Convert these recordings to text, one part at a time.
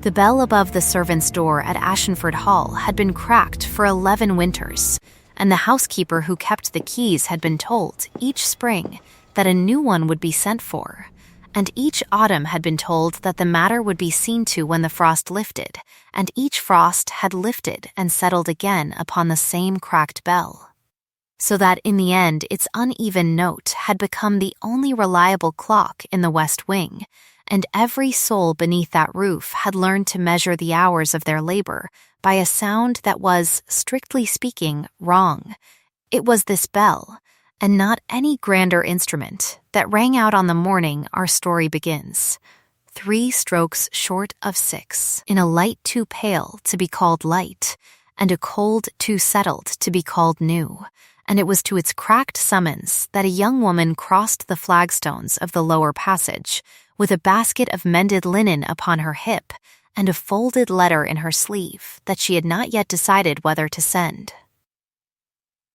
The bell above the servants' door at Ashenford Hall had been cracked for 11 winters, and the housekeeper who kept the keys had been told, each spring, that a new one would be sent for, and each autumn had been told that the matter would be seen to when the frost lifted, and each frost had lifted and settled again upon the same cracked bell, so that in the end its uneven note had become the only reliable clock in the West Wing, and every soul beneath that roof had learned to measure the hours of their labor by a sound that was, strictly speaking, wrong. It was this bell, and not any grander instrument, that rang out on the morning our story begins. 3 strokes short of 6, in a light too pale to be called light, and a cold too settled to be called new, and it was to its cracked summons that a young woman crossed the flagstones of the lower passage, with a basket of mended linen upon her hip and a folded letter in her sleeve that she had not yet decided whether to send.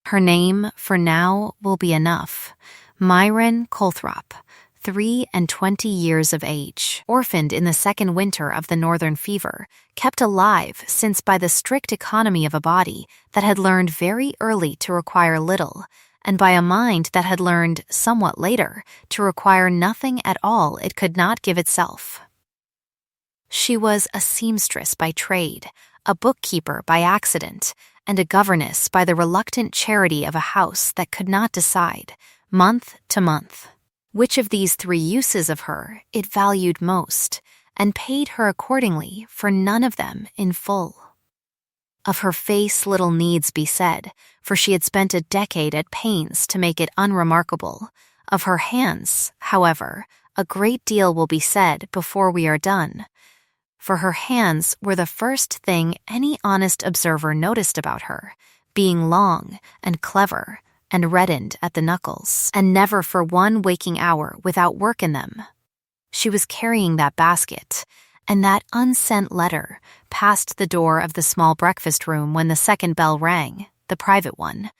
Her name, for now, will be enough. Myron Colthrop, 23 years of age, orphaned in the second winter of the northern fever, kept alive since by the strict economy of a body that had learned very early to require little, and by a mind that had learned somewhat later to require nothing at all it could not give itself. She was a seamstress by trade, a bookkeeper by accident, and a governess by the reluctant charity of a house that could not decide, month to month, which of these 3 uses of her it valued most, and paid her accordingly for none of them in full. Of her face little needs be said, for she had spent a decade at pains to make it unremarkable. Of her hands, however, a great deal will be said before we are done, for her hands were the first thing any honest observer noticed about her, being long and clever and reddened at the knuckles, and never for one waking hour without work in them. She was carrying that basket, and that unsent letter, past the door of the small breakfast room when the second bell rang, the private one,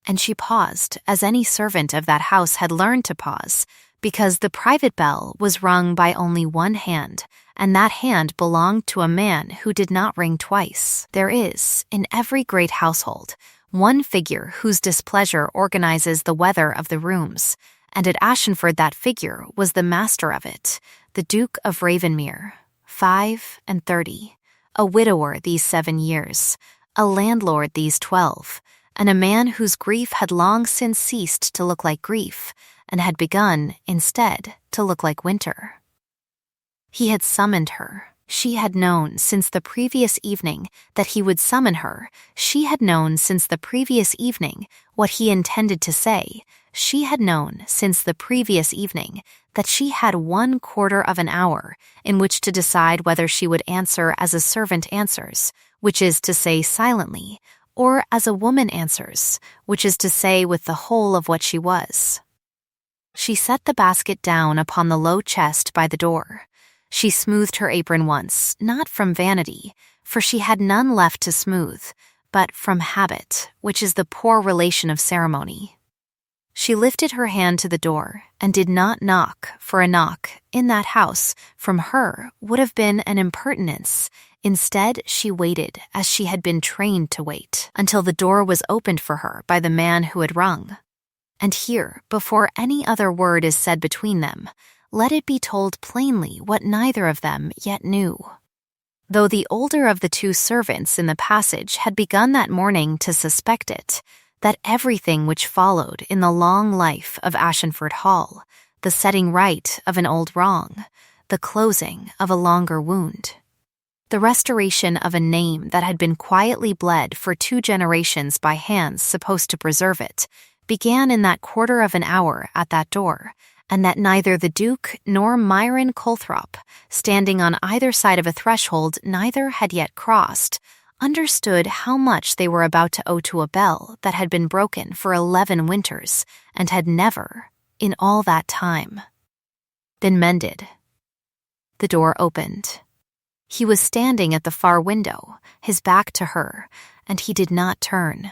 and she paused, as any servant of that house had learned to pause, because the private bell was rung by only one hand, and that hand belonged to a man who did not ring twice. There is, in every great household, one figure whose displeasure organizes the weather of the rooms, and at Ashenford that figure was the master of it, the Duke of Ravenmere, 35, a widower these 7 years, a landlord these 12, and a man whose grief had long since ceased to look like grief, and had begun, instead, to look like winter. He had summoned her. She had known since the previous evening that he would summon her. She had known since the previous evening what he intended to say. She had known since the previous evening that she had 1/4 of an hour in which to decide whether she would answer as a servant answers, which is to say silently, or as a woman answers, which is to say with the whole of what she was. She set the basket down upon the low chest by the door. She smoothed her apron once, not from vanity, for she had none left to smooth, but from habit, which is the poor relation of ceremony. She lifted her hand to the door, and did not knock, for a knock, in that house, from her, would have been an impertinence. Instead, she waited, as she had been trained to wait, until the door was opened for her by the man who had rung. And here, before any other word is said between them, let it be told plainly what neither of them yet knew. Though the older of the 2 servants in the passage had begun that morning to suspect it, that everything which followed in the long life of Ashenford Hall, the setting right of an old wrong, the closing of a longer wound, the restoration of a name that had been quietly bled for 2 generations by hands supposed to preserve it, began in that 1/4 of an hour at that door, and that neither the Duke nor Myron Colthrop, standing on either side of a threshold neither had yet crossed, understood how much they were about to owe to a bell that had been broken for 11 winters, and had never, in all that time, been mended. The door opened. He was standing at the far window, his back to her, and he did not turn.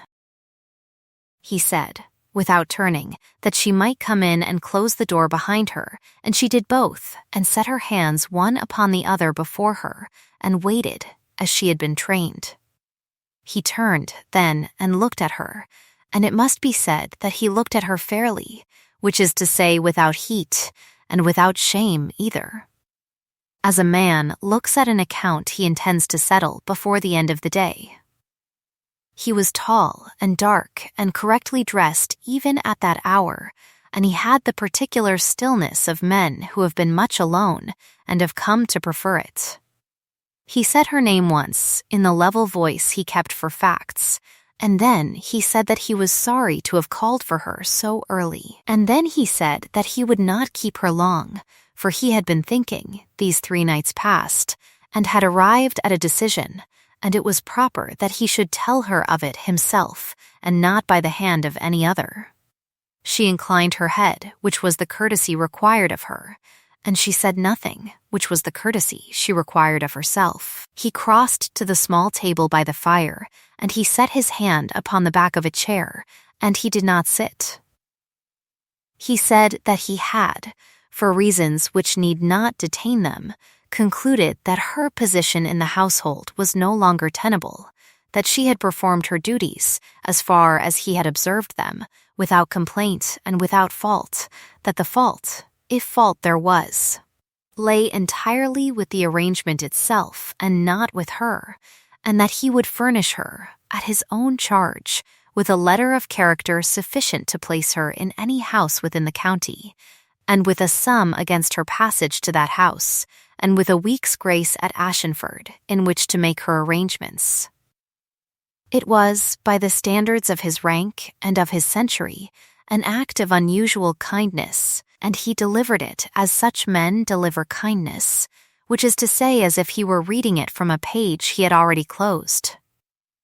He said, without turning, that she might come in and close the door behind her, and she did both, and set her hands one upon the other before her, and waited, as she had been trained. He turned, then, and looked at her, and it must be said that he looked at her fairly, which is to say without heat, and without shame either. As a man looks at an account he intends to settle before the end of the day. He was tall and dark and correctly dressed even at that hour, and he had the particular stillness of men who have been much alone and have come to prefer it. He said her name once, in the level voice he kept for facts, and then he said that he was sorry to have called for her so early. And then he said that he would not keep her long, for he had been thinking, these 3 nights past, and had arrived at a decision, and it was proper that he should tell her of it himself, and not by the hand of any other. She inclined her head, which was the courtesy required of her, and she said nothing, which was the courtesy she required of herself. He crossed to the small table by the fire, and he set his hand upon the back of a chair, and he did not sit. He said that he had, for reasons which need not detain them, concluded that her position in the household was no longer tenable, that she had performed her duties, as far as he had observed them, without complaint and without fault, that the fault, if fault there was, lay entirely with the arrangement itself and not with her, and that he would furnish her, at his own charge, with a letter of character sufficient to place her in any house within the county, and with a sum against her passage to that house, and with a week's grace at Ashenford in which to make her arrangements. It was, by the standards of his rank and of his century, an act of unusual kindness, and he delivered it as such men deliver kindness, which is to say as if he were reading it from a page he had already closed.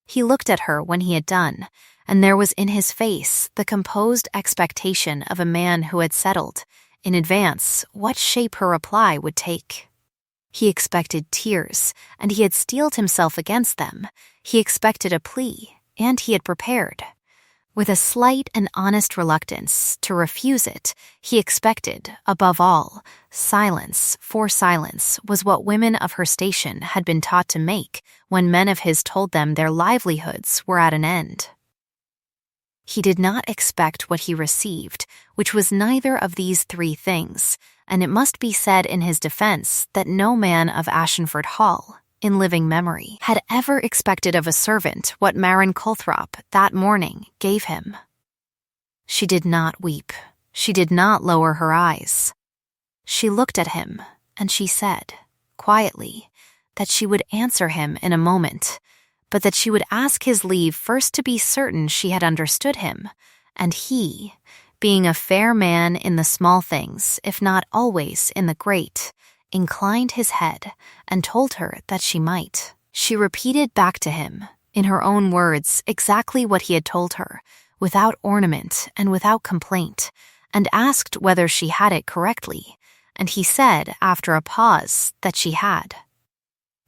He looked at her when he had done, and there was in his face the composed expectation of a man who had settled, in advance, what shape her reply would take. He expected tears, and he had steeled himself against them. He expected a plea, and he had prepared. With a slight and honest reluctance to refuse it, he expected, above all, silence, for silence was what women of her station had been taught to make when men of his told them their livelihoods were at an end. He did not expect what he received, which was neither of these 3 things, and it must be said in his defense that no man of Ashenford Hall, in living memory, had ever expected of a servant what Marin Colthrop that morning gave him. She did not weep. She did not lower her eyes. She looked at him, and she said, quietly, that she would answer him in a moment, but that she would ask his leave first to be certain she had understood him, and he, being a fair man in the small things, if not always in the great, inclined his head and told her that she might. She repeated back to him, in her own words, exactly what he had told her, without ornament and without complaint, and asked whether she had it correctly, and he said, after a pause, that she had.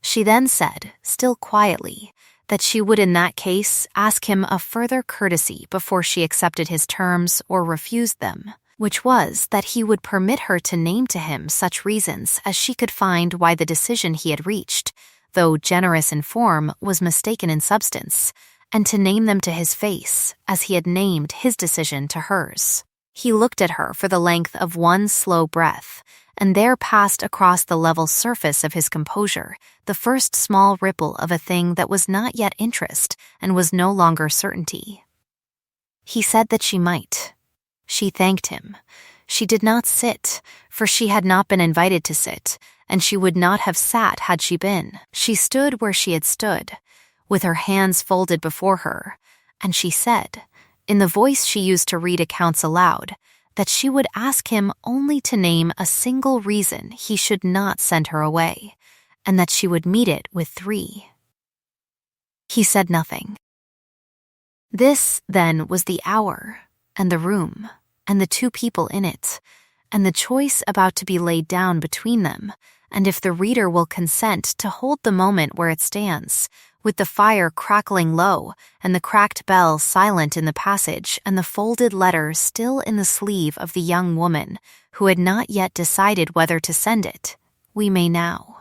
She then said, still quietly, that she would in that case ask him a further courtesy before she accepted his terms or refused them, which was that he would permit her to name to him such reasons as she could find why the decision he had reached, though generous in form, was mistaken in substance, and to name them to his face, as he had named his decision to hers. He looked at her for the length of one slow breath, and there passed across the level surface of his composure the first small ripple of a thing that was not yet interest and was no longer certainty. He said that she might. She thanked him. She did not sit, for she had not been invited to sit, and she would not have sat had she been. She stood where she had stood, with her hands folded before her, and she said, in the voice she used to read accounts aloud, that she would ask him only to name a single reason he should not send her away, and that she would meet it with 3. He said nothing. This, then, was the hour, and the room, and the 2 people in it, and the choice about to be laid down between them, and if the reader will consent to hold the moment where it stands, with the fire crackling low and the cracked bell silent in the passage and the folded letter still in the sleeve of the young woman who had not yet decided whether to send it, we may now.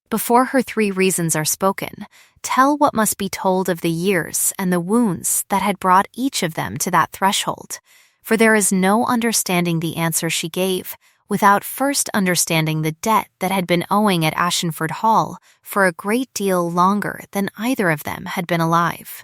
Before her 3 reasons are spoken, tell what must be told of the years and the wounds that had brought each of them to that threshold, for there is no understanding the answer she gave without first understanding the debt that had been owing at Ashenford Hall for a great deal longer than either of them had been alive.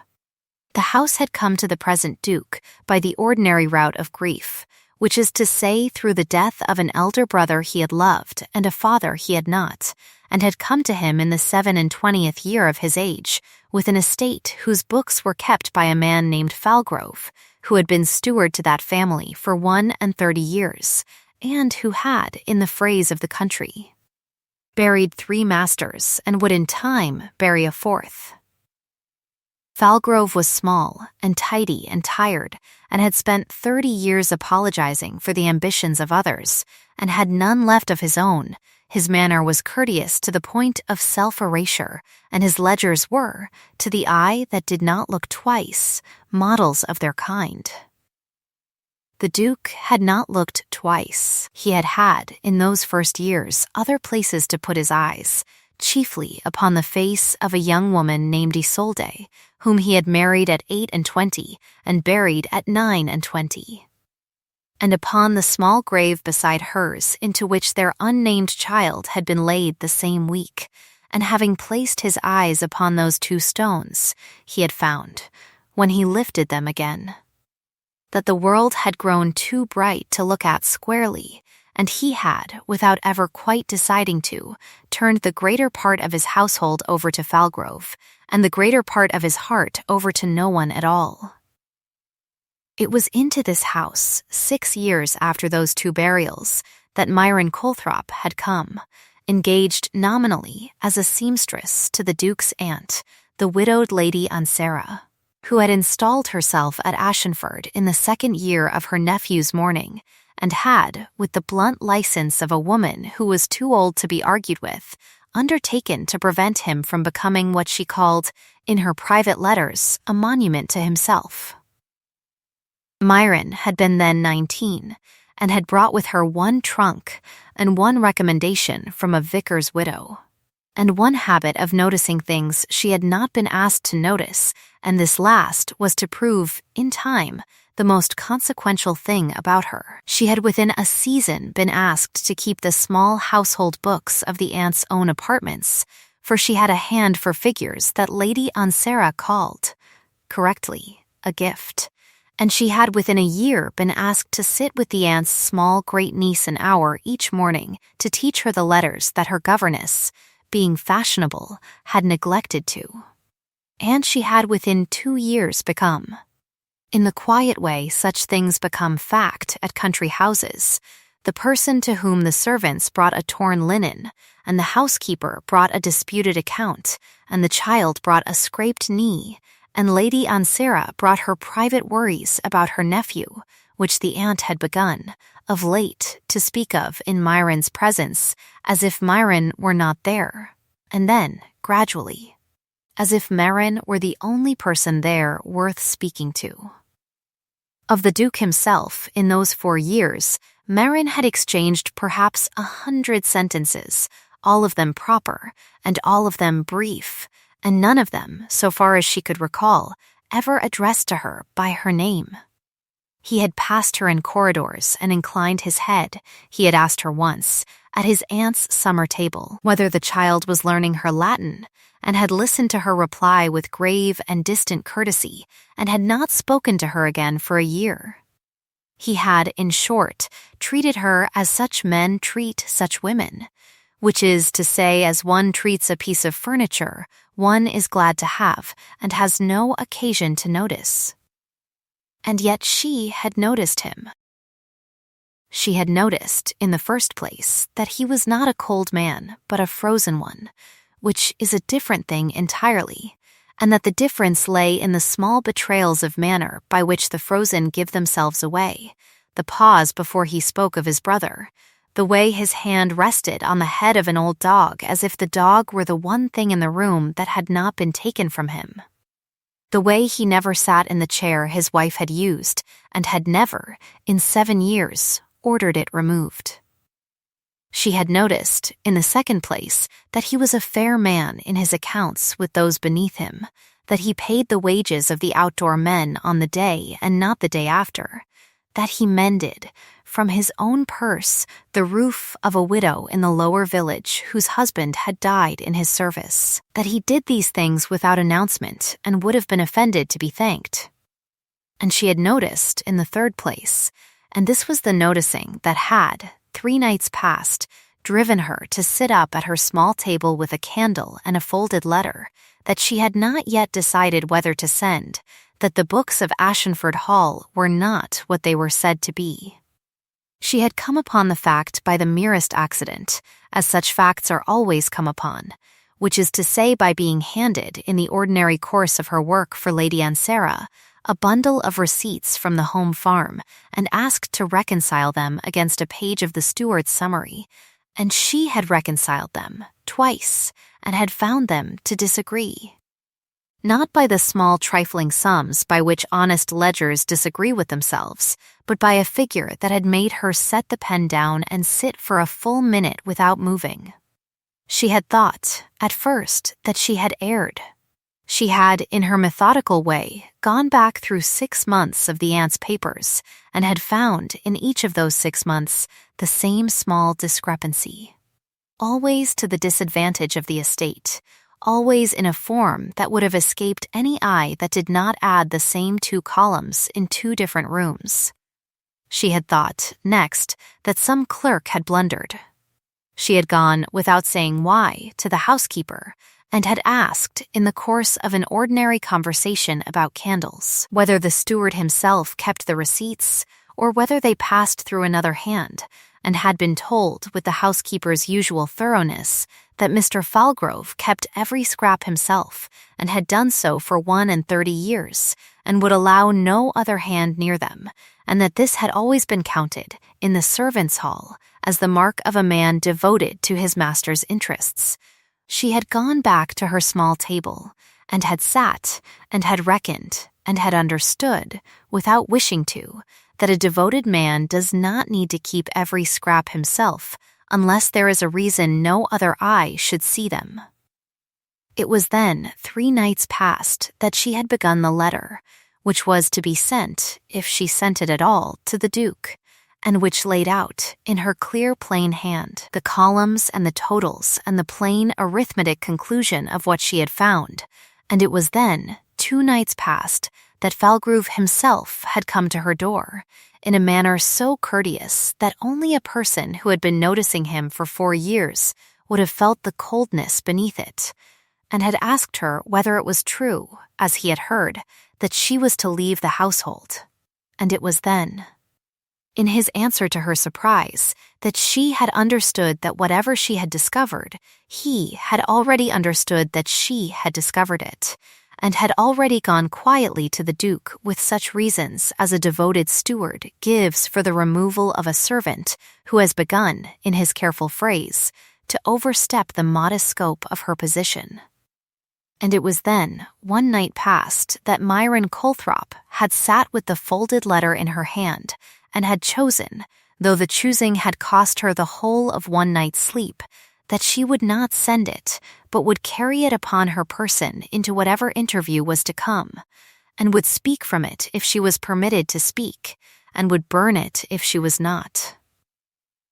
The house had come to the present Duke by the ordinary route of grief, which is to say through the death of an elder brother he had loved and a father he had not, and had come to him in the 27th year of his age, with an estate whose books were kept by a man named Falgrove, who had been steward to that family for 31 years, and who had, in the phrase of the country, buried 3 masters and would in time bury a 4th. Falgrove was small and tidy and tired, and had spent 30 years apologizing for the ambitions of others, and had none left of his own. His manner was courteous to the point of self-erasure, and his ledgers were, to the eye that did not look twice, models of their kind. The Duke had not looked twice. He had had, in those first years, other places to put his eyes, chiefly upon the face of a young woman named Isolde, whom he had married at 28 and buried at 29, and upon the small grave beside hers into which their unnamed child had been laid the same week, and having placed his eyes upon those 2 stones, he had found, when he lifted them again, that the world had grown too bright to look at squarely, and he had, without ever quite deciding to, turned the greater part of his household over to Falgrove, and the greater part of his heart over to no one at all. It was into this house, 6 years after those 2 burials, that Myron Colthrop had come, engaged nominally as a seamstress to the Duke's aunt, the widowed Lady Ansera, who had installed herself at Ashenford in the 2nd year of her nephew's mourning, and had, with the blunt license of a woman who was too old to be argued with, undertaken to prevent him from becoming what she called, in her private letters, a monument to himself. Myron had been then 19, and had brought with her 1 trunk and 1 recommendation from a vicar's widow, and 1 habit of noticing things she had not been asked to notice, and this last was to prove, in time, the most consequential thing about her. She had within a season been asked to keep the small household books of the aunt's own apartments, for she had a hand for figures that Lady Ansera called, correctly, a gift, and she had within a year been asked to sit with the aunt's small great-niece an hour each morning to teach her the letters that her governess, being fashionable, had neglected to. And she had within 2 years become, in the quiet way such things become fact at country houses, the person to whom the servants brought a torn linen, and the housekeeper brought a disputed account, and the child brought a scraped knee, and Lady Ansera brought her private worries about her nephew, which the aunt had begun, of late, to speak of in Myron's presence, as if Myron were not there, and then, gradually, as if Myron were the only person there worth speaking to. Of the Duke himself, in those 4 years, Myron had exchanged perhaps 100 sentences, all of them proper, and all of them brief, and none of them, so far as she could recall, ever addressed to her by her name. He had passed her in corridors and inclined his head, he had asked her once, at his aunt's summer table, whether the child was learning her Latin, and had listened to her reply with grave and distant courtesy, and had not spoken to her again for a year. He had, in short, treated her as such men treat such women, which is to say, as one treats a piece of furniture one is glad to have and has no occasion to notice. And yet she had noticed him. She had noticed, in the first place, that he was not a cold man, but a frozen one, which is a different thing entirely, and that the difference lay in the small betrayals of manner by which the frozen give themselves away, the pause before he spoke of his brother, the way his hand rested on the head of an old dog as if the dog were the one thing in the room that had not been taken from him. The way he never sat in the chair his wife had used and had never, in 7 years, ordered it removed. She had noticed, in the second place, that he was a fair man in his accounts with those beneath him, that he paid the wages of the outdoor men on the day and not the day after, that he mended, from his own purse, the roof of a widow in the lower village whose husband had died in his service, that he did these things without announcement and would have been offended to be thanked. And she had noticed, in the third place, and this was the noticing that had, 3 nights past, driven her to sit up at her small table with a candle and a folded letter, that she had not yet decided whether to send, that the books of Ashenford Hall were not what they were said to be. She had come upon the fact by the merest accident, as such facts are always come upon, which is to say by being handed, in the ordinary course of her work for Lady Ansara, a bundle of receipts from the home farm, and asked to reconcile them against a page of the steward's summary, and she had reconciled them twice, and had found them to disagree. Not by the small trifling sums by which honest ledgers disagree with themselves, but by a figure that had made her set the pen down and sit for a full minute without moving. She had thought, at first, that she had erred. She had, in her methodical way, gone back through 6 months of the aunt's papers, and had found, in each of those 6 months, the same small discrepancy. Always to the disadvantage of the estate, always in a form that would have escaped any eye that did not add the same 2 columns in 2 different rooms. She had thought, next, that some clerk had blundered. She had gone, without saying why, to the housekeeper, and had asked, in the course of an ordinary conversation about candles, whether the steward himself kept the receipts, or whether they passed through another hand, and had been told, with the housekeeper's usual thoroughness, that Mr. Falgrove kept every scrap himself, and had done so for 31 years, and would allow no other hand near them, and that this had always been counted, in the servants' hall, as the mark of a man devoted to his master's interests. She had gone back to her small table, and had sat, and had reckoned, and had understood, without wishing to, that a devoted man does not need to keep every scrap himself, unless there is a reason no other eye should see them. It was then, 3 nights past, that she had begun the letter, which was to be sent, if she sent it at all, to the Duke, and which laid out, in her clear plain hand, the columns and the totals and the plain arithmetic conclusion of what she had found, and it was then, 2 nights past, that Falgrove himself had come to her door, in a manner so courteous that only a person who had been noticing him for 4 years would have felt the coldness beneath it, and had asked her whether it was true, as he had heard, that she was to leave the household. And it was then, in his answer to her surprise, that she had understood that whatever she had discovered, he had already understood that she had discovered it, and had already gone quietly to the Duke with such reasons as a devoted steward gives for the removal of a servant who has begun, in his careful phrase, to overstep the modest scope of her position. And it was then, 1 night past, that Myron Colthrop had sat with the folded letter in her hand, and had chosen, though the choosing had cost her the whole of 1 night's sleep, that she would not send it, but would carry it upon her person into whatever interview was to come, and would speak from it if she was permitted to speak, and would burn it if she was not.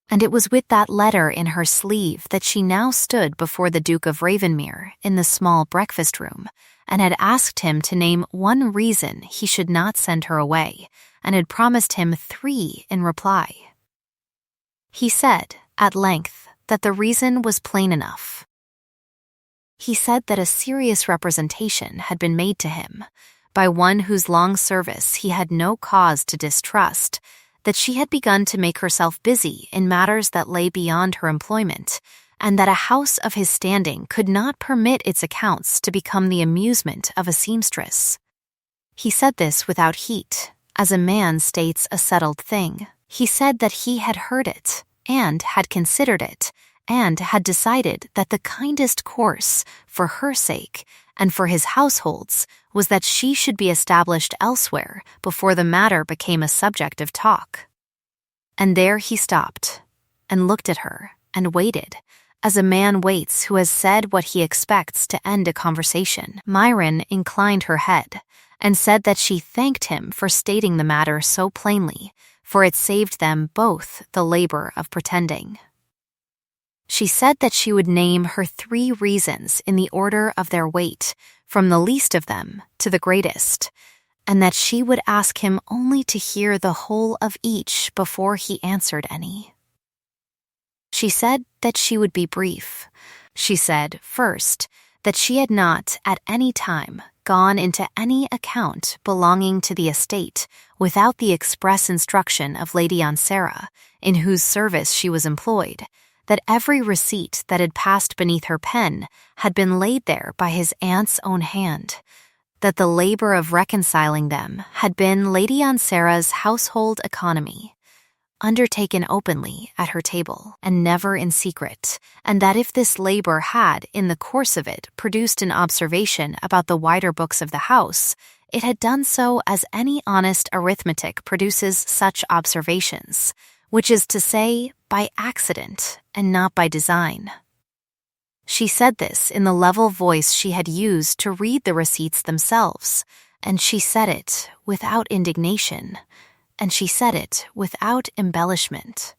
And it was with that letter in her sleeve that she now stood before the Duke of Ravenmere in the small breakfast room, and had asked him to name 1 reason he should not send her away, and had promised him 3 in reply. He said, at length, that the reason was plain enough. He said that a serious representation had been made to him, by one whose long service he had no cause to distrust, that she had begun to make herself busy in matters that lay beyond her employment, and that a house of his standing could not permit its accounts to become the amusement of a seamstress. He said this without heat, as a man states a settled thing. He said that he had heard it, and had considered it, and had decided that the kindest course, for her sake and for his household's, was that she should be established elsewhere before the matter became a subject of talk. And there he stopped, and looked at her, and waited, as a man waits who has said what he expects to end a conversation. Myron inclined her head, and said that she thanked him for stating the matter so plainly, for it saved them both the labor of pretending. She said that she would name her 3 reasons in the order of their weight, from the least of them to the greatest, and that she would ask him only to hear the whole of each before he answered any. She said that she would be brief. She said, first, that she had not, at any time, gone into any account belonging to the estate without the express instruction of Lady Ansara, in whose service she was employed, that every receipt that had passed beneath her pen had been laid there by his aunt's own hand, that the labor of reconciling them had been Lady Ansara's household economy, undertaken openly at her table and never in secret, and that if this labor had, in the course of it, produced an observation about the wider books of the house, it had done so as any honest arithmetic produces such observations, which is to say, by accident and not by design. She said this in the level voice she had used to read the receipts themselves, and she said it without indignation, and she said it without embellishment.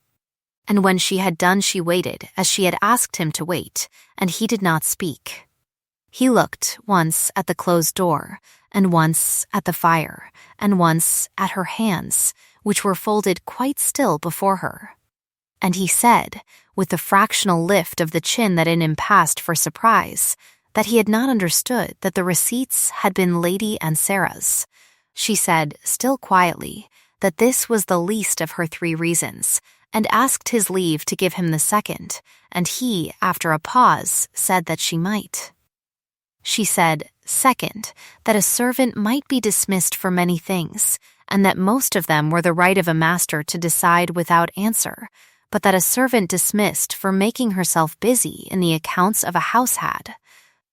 And when she had done, she waited as she had asked him to wait, and he did not speak. He looked once at the closed door, and once at the fire, and once at her hands, which were folded quite still before her. And he said, with the fractional lift of the chin that in him passed for surprise, that he had not understood that the receipts had been Lady Ansara's. She said, still quietly, that this was the least of her 3 reasons, and asked his leave to give him the second, and he, after a pause, said that she might. She said, second, that a servant might be dismissed for many things, and that most of them were the right of a master to decide without answer, but that a servant dismissed for making herself busy in the accounts of a house had,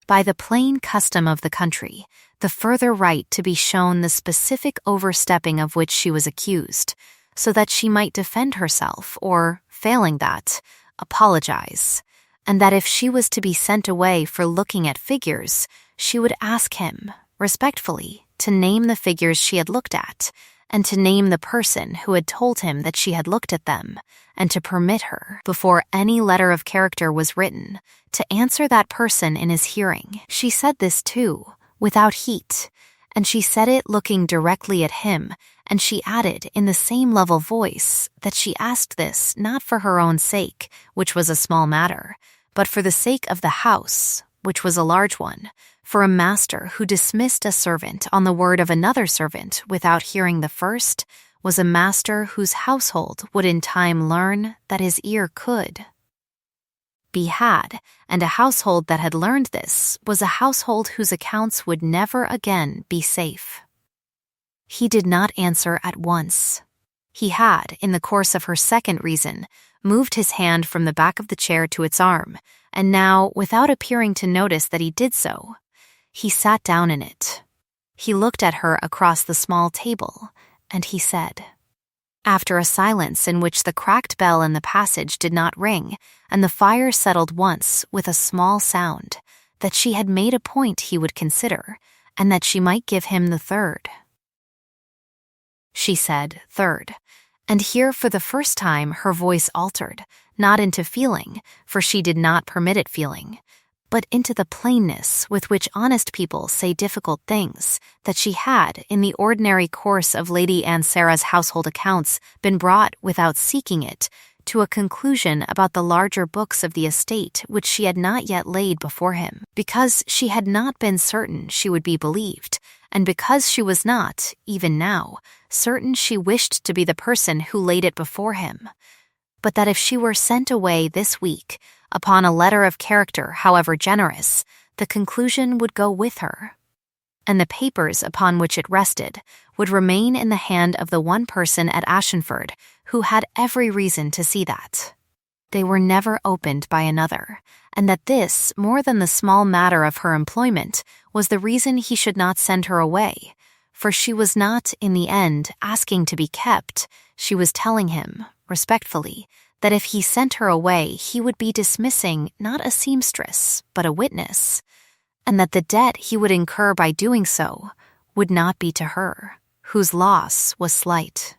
by the plain custom of the country, the further right to be shown the specific overstepping of which she was accused, so that she might defend herself or, failing that, apologize, and that if she was to be sent away for looking at figures, she would ask him, respectfully, to name the figures she had looked at, and to name the person who had told him that she had looked at them, and to permit her, before any letter of character was written, to answer that person in his hearing. She said this, too, without heat, and she said it looking directly at him, and she added in the same level voice that she asked this not for her own sake, which was a small matter, but for the sake of the house, which was a large one, for a master who dismissed a servant on the word of another servant without hearing the first was a master whose household would in time learn that his ear could be had, and a household that had learned this was a household whose accounts would never again be safe. He did not answer at once. He had, in the course of her second reason, moved his hand from the back of the chair to its arm, and now, without appearing to notice that he did so, he sat down in it. He looked at her across the small table, and he said, after a silence in which the cracked bell in the passage did not ring, and the fire settled once with a small sound, that she had made a point he would consider, and that she might give him the third. She said, third, and here for the first time her voice altered, not into feeling, for she did not permit it feeling, but into the plainness with which honest people say difficult things, that she had, in the ordinary course of Lady Ansara's household accounts, been brought, without seeking it, to a conclusion about the larger books of the estate which she had not yet laid before him, because she had not been certain she would be believed, and because she was not, even now, certain she wished to be the person who laid it before him, but that if she were sent away this week, upon a letter of character however generous, the conclusion would go with her, and the papers upon which it rested would remain in the hand of the one person at Ashenford who had every reason to see that. they were never opened by another, and that this, more than the small matter of her employment, was the reason he should not send her away, for she was not, in the end, asking to be kept. She was telling him, respectfully, that if he sent her away, he would be dismissing not a seamstress, but a witness, and that the debt he would incur by doing so would not be to her, whose loss was slight,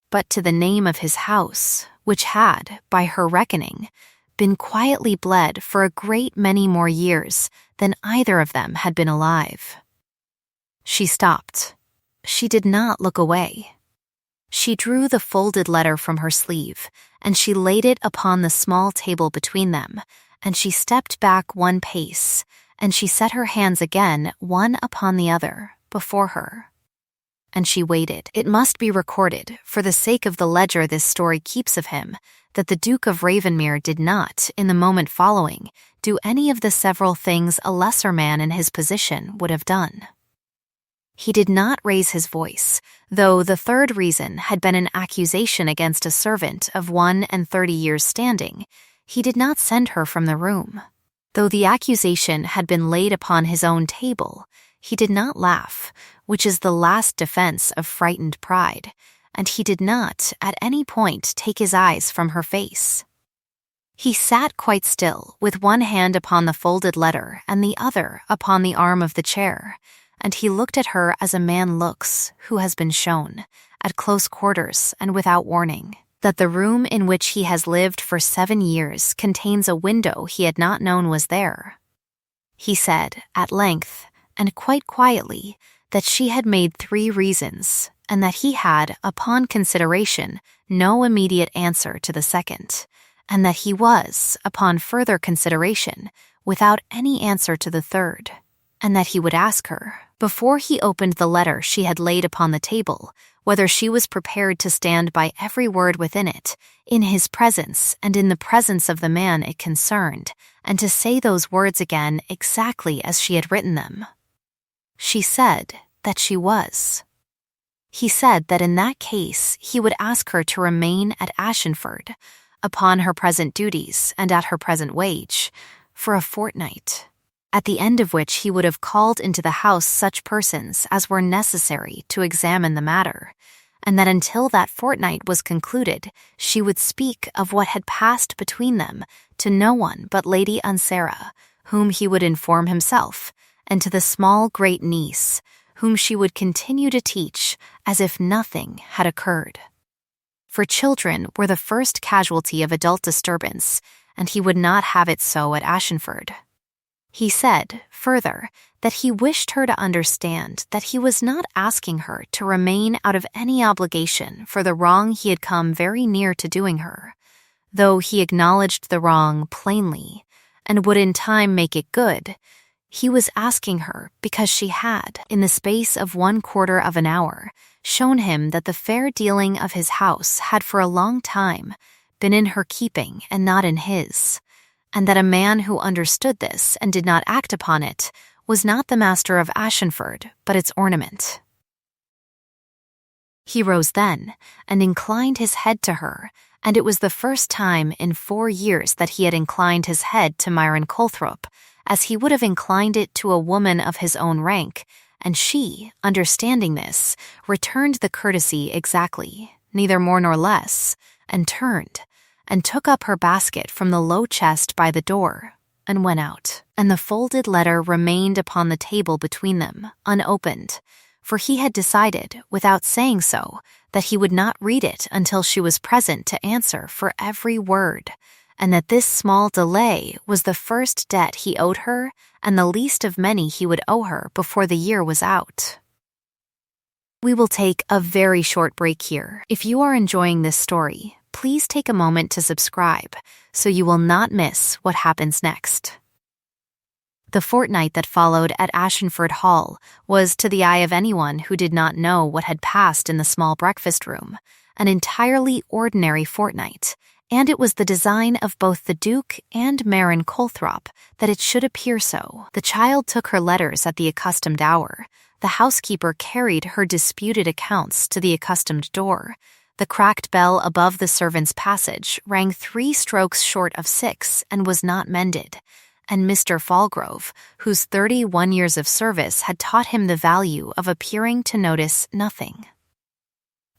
but to the name of his house, which had, by her reckoning, been quietly bled for a great many more years than either of them had been alive. She stopped. She did not look away. She drew the folded letter from her sleeve, and she laid it upon the small table between them, and she stepped back one pace, and she set her hands again, one upon the other, before her. And she waited. It must be recorded, for the sake of the ledger this story keeps of him, that the Duke of Ravenmere did not, in the moment following, do any of the several things a lesser man in his position would have done. He did not raise his voice, though the third reason had been an accusation against a servant of 31 years' standing. He did not send her from the room. Though the accusation had been laid upon his own table, he did not laugh, which is the last defense of frightened pride, and he did not, at any point, take his eyes from her face. He sat quite still, with one hand upon the folded letter and the other upon the arm of the chair, and he looked at her as a man looks who has been shown, at close quarters and without warning, that the room in which he has lived for 7 years contains a window he had not known was there. He said, at length, and quite quietly, that she had made 3 reasons, and that he had, upon consideration, no immediate answer to the second, and that he was, upon further consideration, without any answer to the third, and that he would ask her, before he opened the letter she had laid upon the table, whether she was prepared to stand by every word within it, in his presence and in the presence of the man it concerned, and to say those words again exactly as she had written them. She said that she was. He said that in that case he would ask her to remain at Ashenford, upon her present duties and at her present wage, for a fortnight, at the end of which he would have called into the house such persons as were necessary to examine the matter, and that until that fortnight was concluded, she would speak of what had passed between them to no one but Lady Unsera, whom he would inform himself, and to the small great niece, whom she would continue to teach as if nothing had occurred. For children were the first casualty of adult disturbance, and he would not have it so at Ashenford. He said, further, that he wished her to understand that he was not asking her to remain out of any obligation for the wrong he had come very near to doing her, though he acknowledged the wrong plainly, and would in time make it good. He was asking her because she had, in the space of 1/4 of an hour, shown him that the fair dealing of his house had for a long time been in her keeping and not in his, and that a man who understood this and did not act upon it was not the master of Ashenford, but its ornament. He rose then and inclined his head to her, and it was the first time in 4 years that he had inclined his head to Myron Colthrop, as he would have inclined it to a woman of his own rank, and she, understanding this, returned the courtesy exactly, neither more nor less, and turned, and took up her basket from the low chest by the door, and went out, and the folded letter remained upon the table between them, unopened, for he had decided, without saying so, that he would not read it until she was present to answer for every word, and that this small delay was the first debt he owed her and the least of many he would owe her before the year was out. We will take a very short break here. If you are enjoying this story, please take a moment to subscribe so you will not miss what happens next. The fortnight that followed at Ashenford Hall was, to the eye of anyone who did not know what had passed in the small breakfast room, an entirely ordinary fortnight, and it was the design of both the Duke and Myron Colthrop that it should appear so. The child took her letters at the accustomed hour, the housekeeper carried her disputed accounts to the accustomed door, The cracked bell above the servants' passage rang 3 strokes short of 6 and was not mended, and Mr. Falgrove, whose 31 years of service had taught him the value of appearing to notice nothing,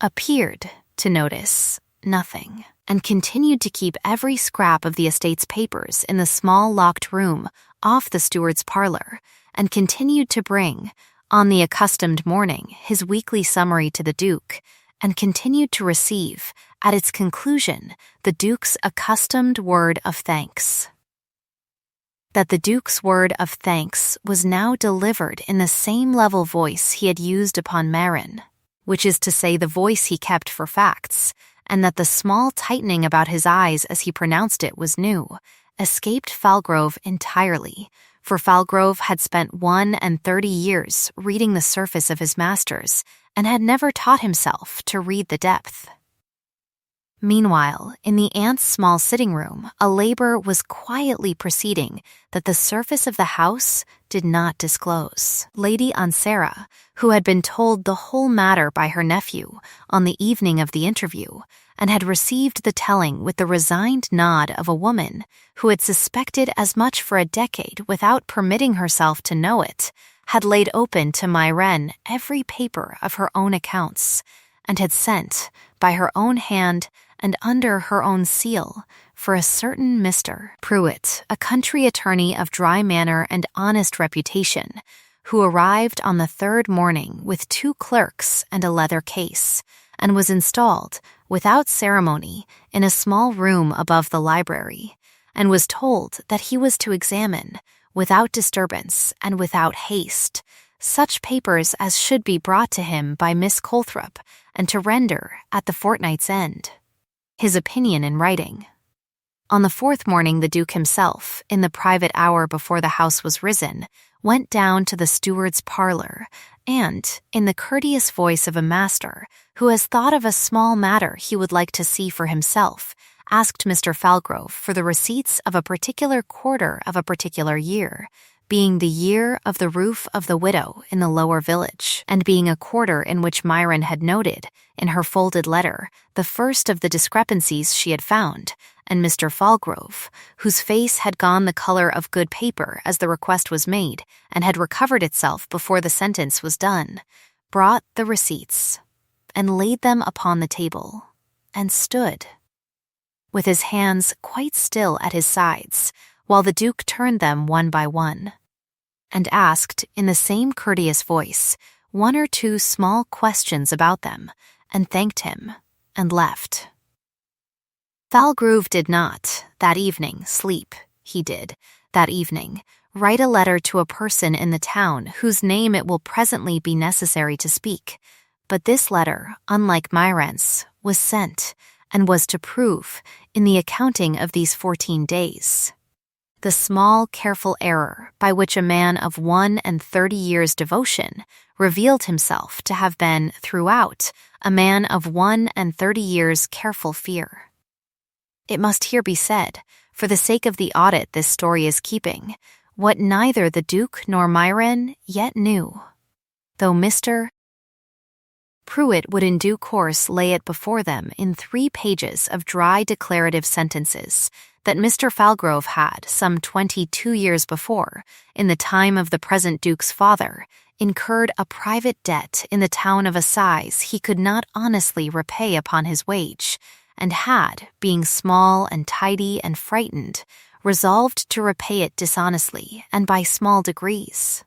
appeared to notice nothing, and continued to keep every scrap of the estate's papers in the small locked room off the steward's parlor, and continued to bring, on the accustomed morning, his weekly summary to the Duke, and continued to receive, at its conclusion, the Duke's accustomed word of thanks. That the Duke's word of thanks was now delivered in the same level voice he had used upon Marin, which is to say the voice he kept for facts, and that the small tightening about his eyes as he pronounced it was new, escaped Falgrove entirely, for Falgrove had spent 31 years reading the surface of his masters, and had never taught himself to read the depth. Meanwhile, in the aunt's small sitting room, a labor was quietly proceeding that the surface of the house did not disclose. Lady Ansera, who had been told the whole matter by her nephew on the evening of the interview, and had received the telling with the resigned nod of a woman who had suspected as much for a decade without permitting herself to know it, had laid open to Myren every paper of her own accounts, and had sent, by her own hand and under her own seal, for a certain Mr. Pruitt, a country attorney of dry manner and honest reputation, who arrived on the 3rd morning with 2 clerks and a leather case, and was installed, without ceremony, in a small room above the library, and was told that he was to examine, without disturbance and without haste, such papers as should be brought to him by Miss Colthrop, and to render, at the fortnight's end, his opinion in writing. On the 4th morning the Duke himself, in the private hour before the house was risen, went down to the steward's parlor, and, in the courteous voice of a master who has thought of a small matter he would like to see for himself, asked Mr. Falgrove for the receipts of a particular quarter of a particular year, being the year of the roof of the widow in the lower village, and being a quarter in which Myron had noted, in her folded letter, the first of the discrepancies she had found, and Mr. Falgrove, whose face had gone the color of good paper as the request was made, and had recovered itself before the sentence was done, brought the receipts, and laid them upon the table, and stood, with his hands quite still at his sides, while the Duke turned them one by one, and asked, in the same courteous voice, 1 or 2 small questions about them, and thanked him, and left. Falgrove did not, that evening, sleep. He did, that evening, write a letter to a person in the town whose name it will presently be necessary to speak, but this letter, unlike Myran's, was sent, and was to prove, in the accounting of these 14 days, the small, careful error by which a man of 31 years' devotion revealed himself to have been, throughout, a man of 31 years' careful fear. It must here be said, for the sake of the audit this story is keeping, what neither the Duke nor Myron yet knew, though Mr. Pruitt would in due course lay it before them in 3 pages of dry declarative sentences that Mr. Falgrove had, some 22 years before, in the time of the present Duke's father, incurred a private debt in the town of a size he could not honestly repay upon his wage, and had, being small and tidy and frightened, resolved to repay it dishonestly and by small degrees.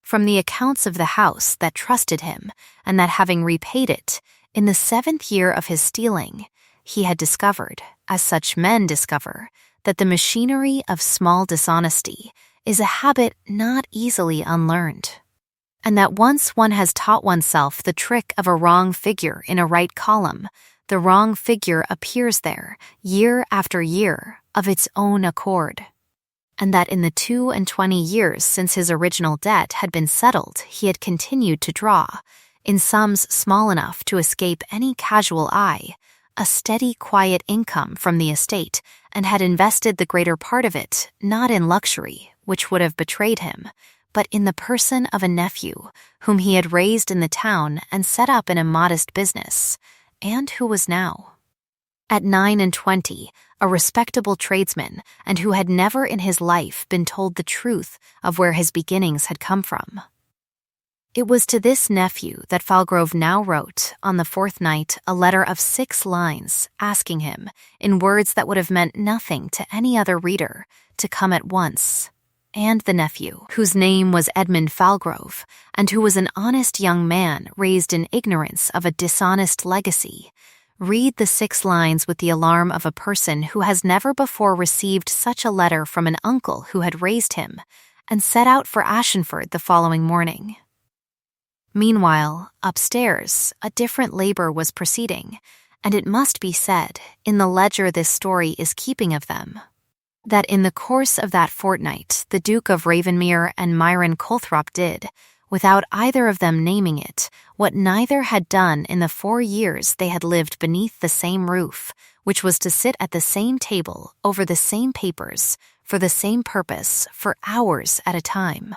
From the accounts of the house that trusted him, and that having repaid it, in the 7th year of his stealing, he had discovered, as such men discover, that the machinery of small dishonesty is a habit not easily unlearned, and that once one has taught oneself the trick of a wrong figure in a right column, the wrong figure appears there, year after year, of its own accord, and that in the 22 years since his original debt had been settled he had continued to draw, in sums small enough to escape any casual eye, a steady, quiet income from the estate, and had invested the greater part of it, not in luxury, which would have betrayed him, but in the person of a nephew, whom he had raised in the town and set up in a modest business, and who was now. At 9 and 20, a respectable tradesman, and who had never in his life been told the truth of where his beginnings had come from. It was to this nephew that Falgrove now wrote, on the fourth night, a letter of 6 lines, asking him, in words that would have meant nothing to any other reader, to come at once. And the nephew, whose name was Edmund Falgrove, and who was an honest young man raised in ignorance of a dishonest legacy, read the 6 lines with the alarm of a person who has never before received such a letter from an uncle who had raised him, and set out for Ashenford the following morning. Meanwhile, upstairs, a different labor was proceeding, and it must be said, in the ledger this story is keeping of them, that in the course of that fortnight the Duke of Ravenmere and Myron Colthrop did, without either of them naming it, what neither had done in the 4 years they had lived beneath the same roof, which was to sit at the same table, over the same papers, for the same purpose, for hours at a time.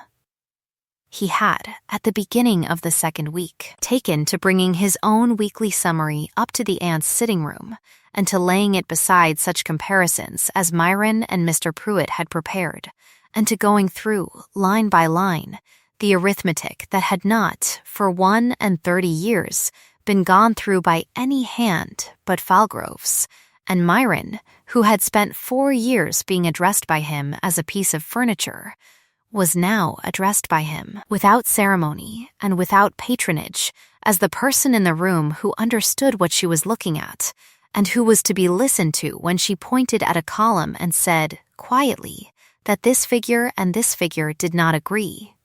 He had, at the beginning of the 2nd week, taken to bringing his own weekly summary up to the aunt's sitting room, and to laying it beside such comparisons as Myron and Mr. Pruitt had prepared, and to going through, line by line, the arithmetic that had not, for 31 years, been gone through by any hand but Falgrove's, and Myron, who had spent 4 years being addressed by him as a piece of furniture, was now addressed by him, without ceremony and without patronage, as the person in the room who understood what she was looking at, and who was to be listened to when she pointed at a column and said, quietly, that this figure and this figure did not agree.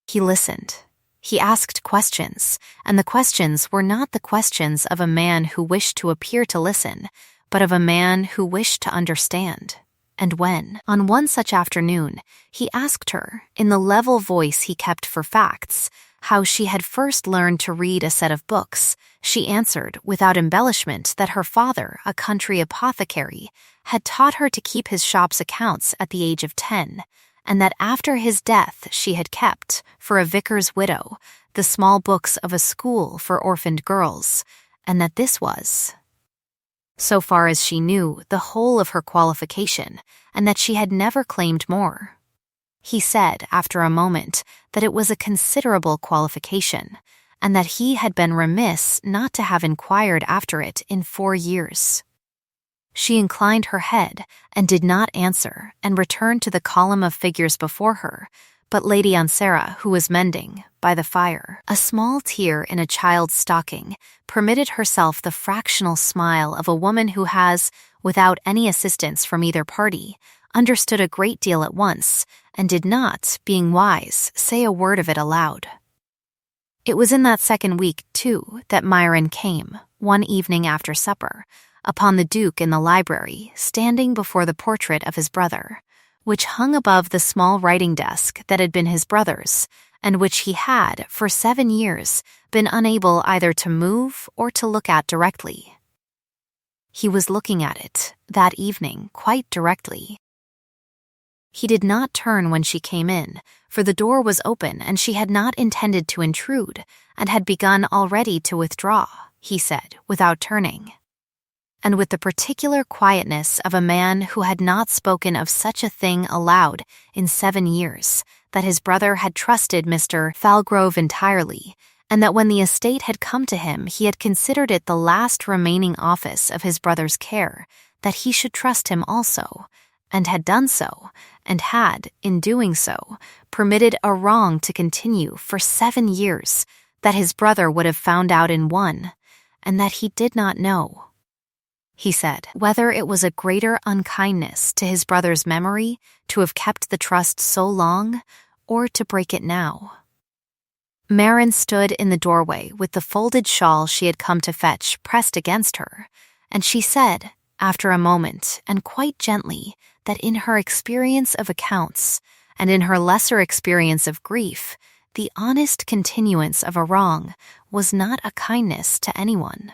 He listened. He asked questions, and the questions were not the questions of a man who wished to appear to listen, but of a man who wished to understand. And when, on one such afternoon, he asked her, in the level voice he kept for facts, how she had first learned to read a set of books, she answered, without embellishment, that her father, a country apothecary, had taught her to keep his shop's accounts at the age of 10, and that after his death she had kept, for a vicar's widow, the small books of a school for orphaned girls, and that this was, so far as she knew, the whole of her qualification, and that she had never claimed more. He said, after a moment, that it was a considerable qualification, and that he had been remiss not to have inquired after it in 4 years. She inclined her head, and did not answer, and returned to the column of figures before her, but Lady Ansara, who was mending, by the fire, a small tear in a child's stocking, permitted herself the fractional smile of a woman who has, without any assistance from either party, understood a great deal at once, and did not, being wise, say a word of it aloud. It was in that 2nd week, too, that Myron came, one evening after supper, upon the Duke in the library, standing before the portrait of his brother, which hung above the small writing desk that had been his brother's, and which he had, for 7 years, been unable either to move or to look at directly. He was looking at it, that evening, quite directly. He did not turn when she came in, for the door was open and she had not intended to intrude, and had begun already to withdraw, he said, without turning, and with the particular quietness of a man who had not spoken of such a thing aloud in 7 years, that his brother had trusted Mr. Falgrove entirely, and that when the estate had come to him he had considered it the last remaining office of his brother's care, that he should trust him also, and had done so, and had, in doing so, permitted a wrong to continue for 7 years, that his brother would have found out in 1, and that he did not know. He said, whether it was a greater unkindness to his brother's memory to have kept the trust so long, or to break it now. Marin stood in the doorway with the folded shawl she had come to fetch pressed against her, and she said, after a moment, and quite gently, that in her experience of accounts, and in her lesser experience of grief, the honest continuance of a wrong was not a kindness to anyone,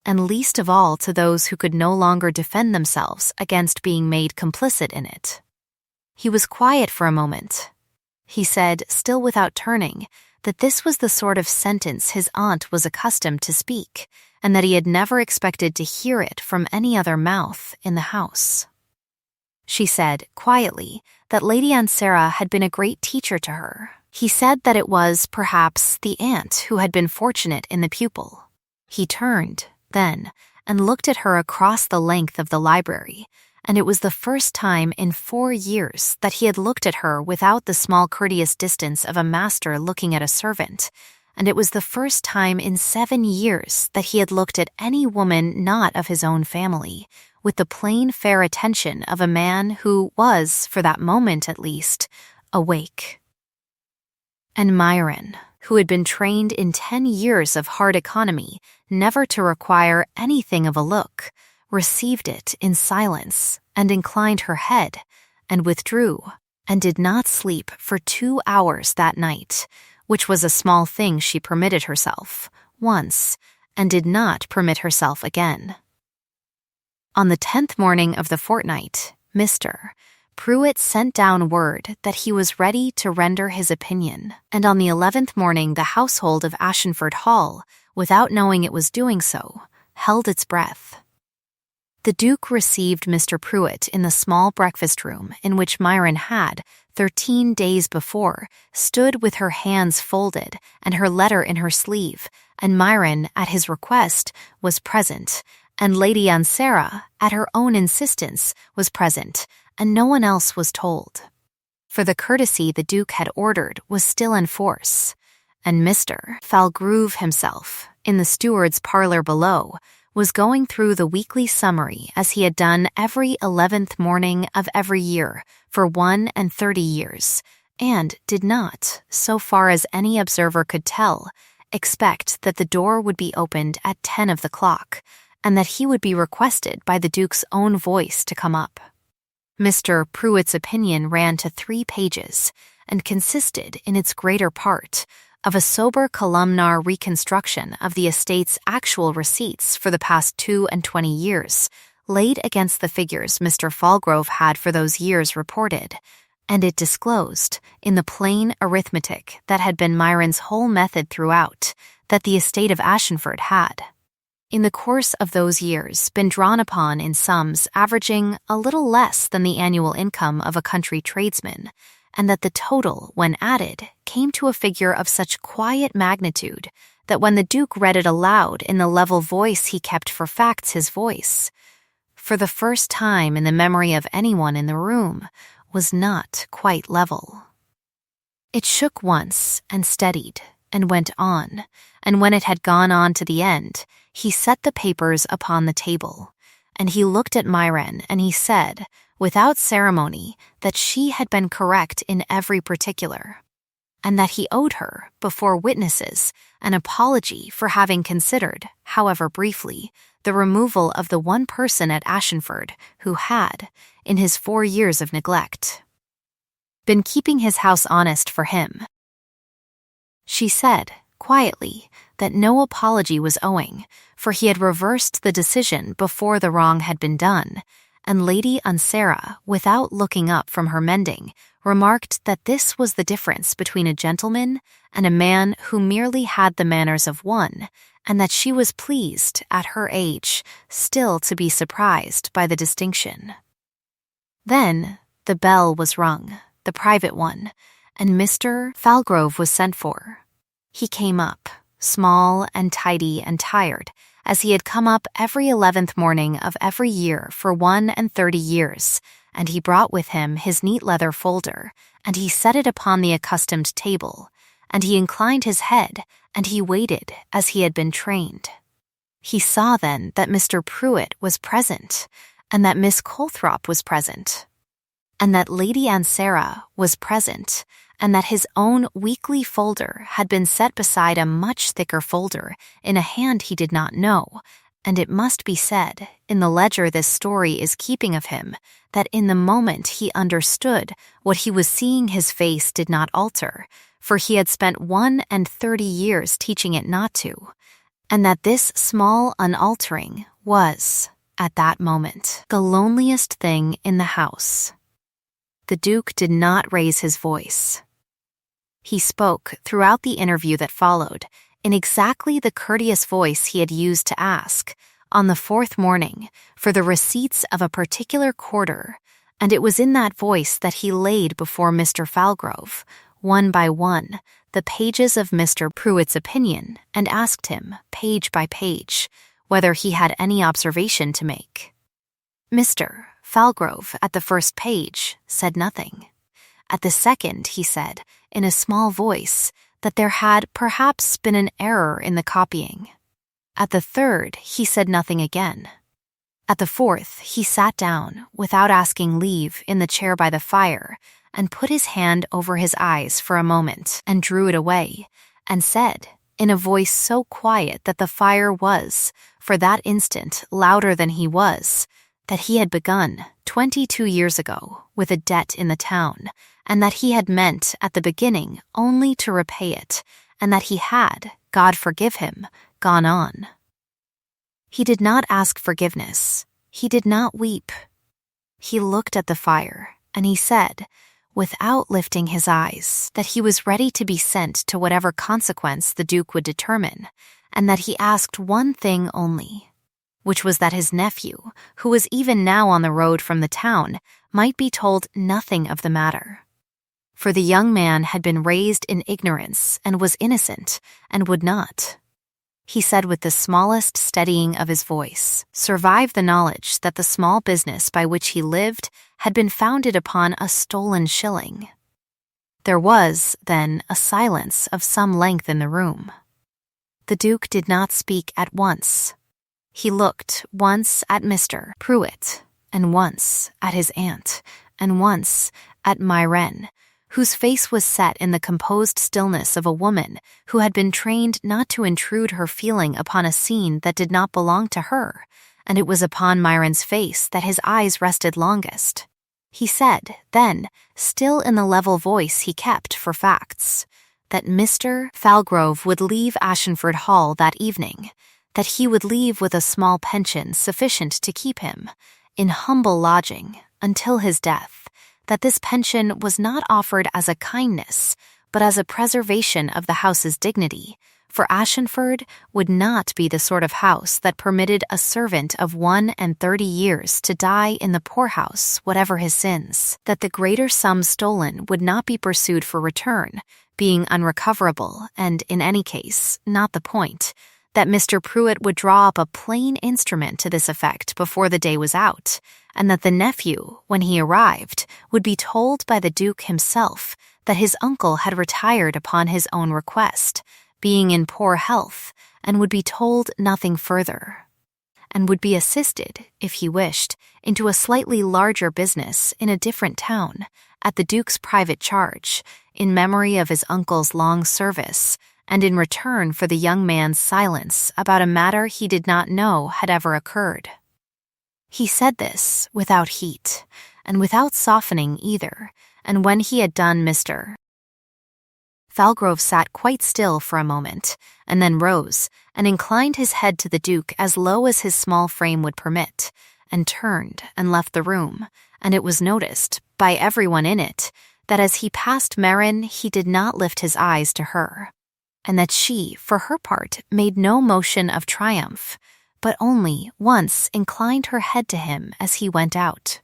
and least of all to those who could no longer defend themselves against being made complicit in it. He was quiet for a moment. He said, still without turning, that this was the sort of sentence his aunt was accustomed to speak, and that he had never expected to hear it from any other mouth in the house. She said, quietly, that Lady Ansara had been a great teacher to her. He said that it was, perhaps, the aunt who had been fortunate in the pupil. He turned, then, and looked at her across the length of the library, and it was the first time in 4 years that he had looked at her without the small courteous distance of a master looking at a servant, and it was the first time in 7 years that he had looked at any woman not of his own family, with the plain fair attention of a man who was, for that moment at least, awake. And Myron, who had been trained in 10 years of hard economy never to require anything of a look, received it in silence and inclined her head and withdrew and did not sleep for 2 hours that night, which was a small thing she permitted herself once and did not permit herself again. On the 10th morning of the fortnight, Mr. Pruitt sent down word that he was ready to render his opinion, and on the 11th morning the household of Ashenford Hall, without knowing it was doing so, held its breath. The Duke received Mr. Pruitt in the small breakfast room in which Myron had, 13 days before, stood with her hands folded and her letter in her sleeve, and Myron, at his request, was present, and Lady Ansara, at her own insistence, was present, and no one else was told. For the courtesy the Duke had ordered was still in force, and Mr. Falgrove himself, in the steward's parlor below, was going through the weekly summary as he had done every 11th morning of every year for 31 years, and did not, so far as any observer could tell, expect that the door would be opened at 10 of the clock, and that he would be requested by the Duke's own voice to come up. Mr. Pruitt's opinion ran to 3 pages, and consisted, in its greater part, of a sober columnar reconstruction of the estate's actual receipts for the past 22 years, laid against the figures Mr. Falgrove had for those years reported, and it disclosed, in the plain arithmetic that had been Myron's whole method throughout, that the estate of Ashenford had, in the course of those years, been drawn upon in sums averaging a little less than the annual income of a country tradesman, and that the total, when added, came to a figure of such quiet magnitude that when the Duke read it aloud in the level voice he kept for facts his voice, for the first time in the memory of anyone in the room, was not quite level. It shook once and steadied and went on, and when it had gone on to the end, he set the papers upon the table, and he looked at Myron and he said, without ceremony, that she had been correct in every particular, and that he owed her, before witnesses, an apology for having considered, however briefly, the removal of the one person at Ashenford who had, in his 4 years of neglect, been keeping his house honest for him. She said, quietly, that no apology was owing, for he had reversed the decision before the wrong had been done, and Lady Ansara, without looking up from her mending, remarked that this was the difference between a gentleman and a man who merely had the manners of one, and that she was pleased, at her age, still to be surprised by the distinction. Then the bell was rung, the private one, and Mr. Falgrove was sent for. He came up, small and tidy and tired, as he had come up every 11th morning of every year for 31 years, and he brought with him his neat leather folder, and he set it upon the accustomed table, and he inclined his head, and he waited as he had been trained. He saw then that Mr. Pruitt was present, and that Miss Colthrop was present, and that Lady Ansara was present, and that his own weekly folder had been set beside a much thicker folder in a hand he did not know, and it must be said, in the ledger this story is keeping of him, that in the moment he understood what he was seeing his face did not alter, for he had spent 31 years teaching it not to, and that this small unaltering was, at that moment, the loneliest thing in the house. The Duke did not raise his voice. He spoke, throughout the interview that followed, in exactly the courteous voice he had used to ask, on the fourth morning, for the receipts of a particular quarter, and it was in that voice that he laid before Mr. Falgrove, one by one, the pages of Mr. Pruitt's opinion, and asked him, page by page, whether he had any observation to make. Mr. Falgrove, at the first page, said nothing. At the second, he said, in a small voice, that there had perhaps been an error in the copying. At the third, he said nothing again. At the fourth, he sat down, without asking leave, in the chair by the fire, and put his hand over his eyes for a moment, and drew it away, and said, in a voice so quiet that the fire was, for that instant, louder than he was, that he had begun, 22 years ago, with a debt in the town, and that he had meant, at the beginning, only to repay it, and that he had, God forgive him, gone on. He did not ask forgiveness. He did not weep. He looked at the fire, and he said, without lifting his eyes, that he was ready to be sent to whatever consequence the Duke would determine, and that he asked one thing only, which was that his nephew, who was even now on the road from the town, might be told nothing of the matter. For the young man had been raised in ignorance and was innocent, and would not, he said with the smallest steadying of his voice, survive the knowledge that the small business by which he lived had been founded upon a stolen shilling. There was, then, a silence of some length in the room. The Duke did not speak at once. He looked once at Mr. Pruitt, and once at his aunt, and once at Myren, whose face was set in the composed stillness of a woman who had been trained not to intrude her feeling upon a scene that did not belong to her, and it was upon Myron's face that his eyes rested longest. He said, then, still in the level voice he kept for facts, that Mr. Falgrove would leave Ashenford Hall that evening, that he would leave with a small pension sufficient to keep him, in humble lodging, until his death, that this pension was not offered as a kindness, but as a preservation of the house's dignity, for Ashenford would not be the sort of house that permitted a servant of 31 years to die in the poorhouse, whatever his sins, that the greater sum stolen would not be pursued for return, being unrecoverable, and, in any case, not the point, that Mr. Pruitt would draw up a plain instrument to this effect before the day was out, and that the nephew, when he arrived, would be told by the Duke himself that his uncle had retired upon his own request, being in poor health, and would be told nothing further, and would be assisted, if he wished, into a slightly larger business in a different town, at the Duke's private charge, in memory of his uncle's long service, and in return for the young man's silence about a matter he did not know had ever occurred. He said this without heat, and without softening either, and when he had done Mr. Falgrove sat quite still for a moment, and then rose, and inclined his head to the Duke as low as his small frame would permit, and turned and left the room, and it was noticed, by everyone in it, that as he passed Merin he did not lift his eyes to her, and that she, for her part, made no motion of triumph, but only once inclined her head to him as he went out,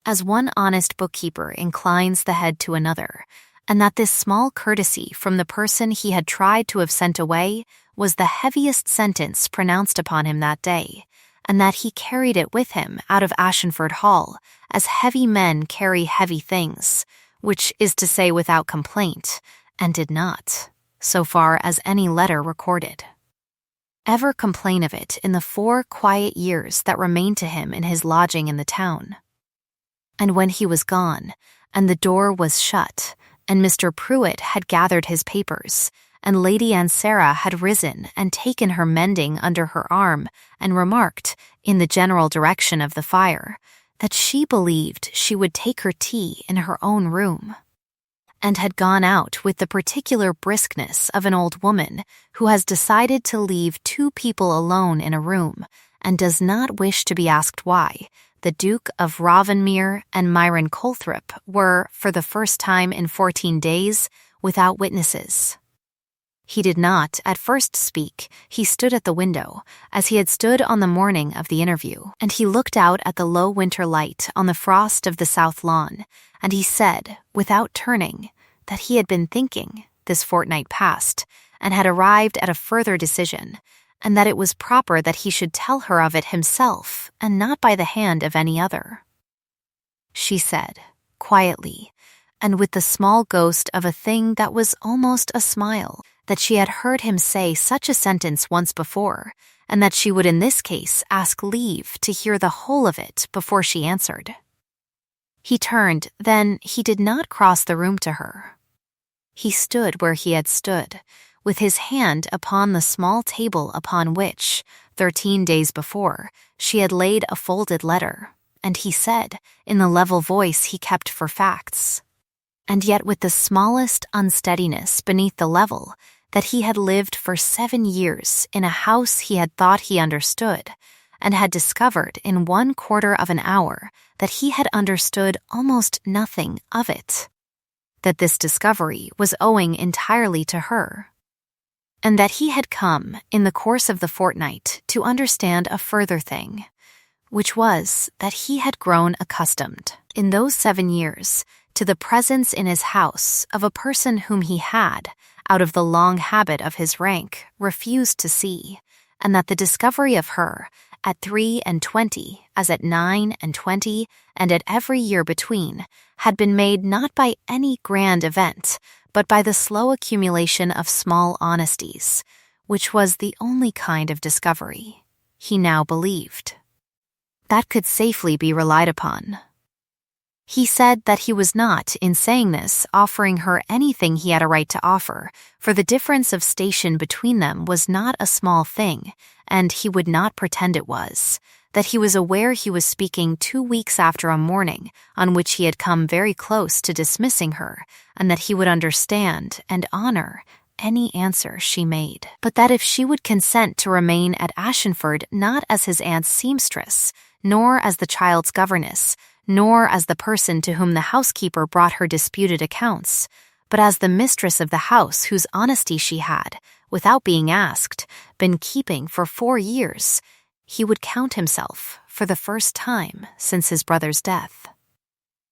as one honest bookkeeper inclines the head to another, and that this small courtesy from the person he had tried to have sent away was the heaviest sentence pronounced upon him that day, and that he carried it with him out of Ashenford Hall, as heavy men carry heavy things, which is to say without complaint, and did not, so far as any letter recorded, ever complain of it in the 4 quiet years that remained to him in his lodging in the town. And when he was gone, and the door was shut, and Mr. Pruitt had gathered his papers, and Lady Aunt Sarah had risen and taken her mending under her arm, and remarked, in the general direction of the fire, that she believed she would take her tea in her own room, and had gone out with the particular briskness of an old woman who has decided to leave 2 people alone in a room, and does not wish to be asked why, the Duke of Ravensmere and Myron Colthrop were, for the first time in 14 days, without witnesses. He did not, at first, speak. He stood at the window, as he had stood on the morning of the interview, and he looked out at the low winter light on the frost of the south lawn, and he said, without turning, that he had been thinking, this fortnight past, and had arrived at a further decision, and that it was proper that he should tell her of it himself, and not by the hand of any other. She said, quietly, and with the small ghost of a thing that was almost a smile, that she had heard him say such a sentence once before, and that she would in this case ask leave to hear the whole of it before she answered. He turned, then he did not cross the room to her. He stood where he had stood, with his hand upon the small table upon which, 13 days before, she had laid a folded letter, and he said, in the level voice he kept for facts, and yet with the smallest unsteadiness beneath the level, that he had lived for 7 years in a house he had thought he understood, and had discovered in 1/4 of an hour that he had understood almost nothing of it, that this discovery was owing entirely to her, and that he had come, in the course of the fortnight, to understand a further thing, which was that he had grown accustomed, in those 7 years, to the presence in his house of a person whom he had, out of the long habit of his rank, refused to see, and that the discovery of her, at 3 and 20, as at 9 and 20, and at every year between, had been made not by any grand event, but by the slow accumulation of small honesties, which was the only kind of discovery, he now believed, that could safely be relied upon. He said that he was not, in saying this, offering her anything he had a right to offer, for the difference of station between them was not a small thing, and he would not pretend it was, that he was aware he was speaking 2 weeks after a morning on which he had come very close to dismissing her, and that he would understand and honor any answer she made, but that if she would consent to remain at Ashenford not as his aunt's seamstress, nor as the child's governess, nor as the person to whom the housekeeper brought her disputed accounts, but as the mistress of the house whose honesty she had, without being asked, been keeping for 4 years, he would count himself, for the first time since his brother's death,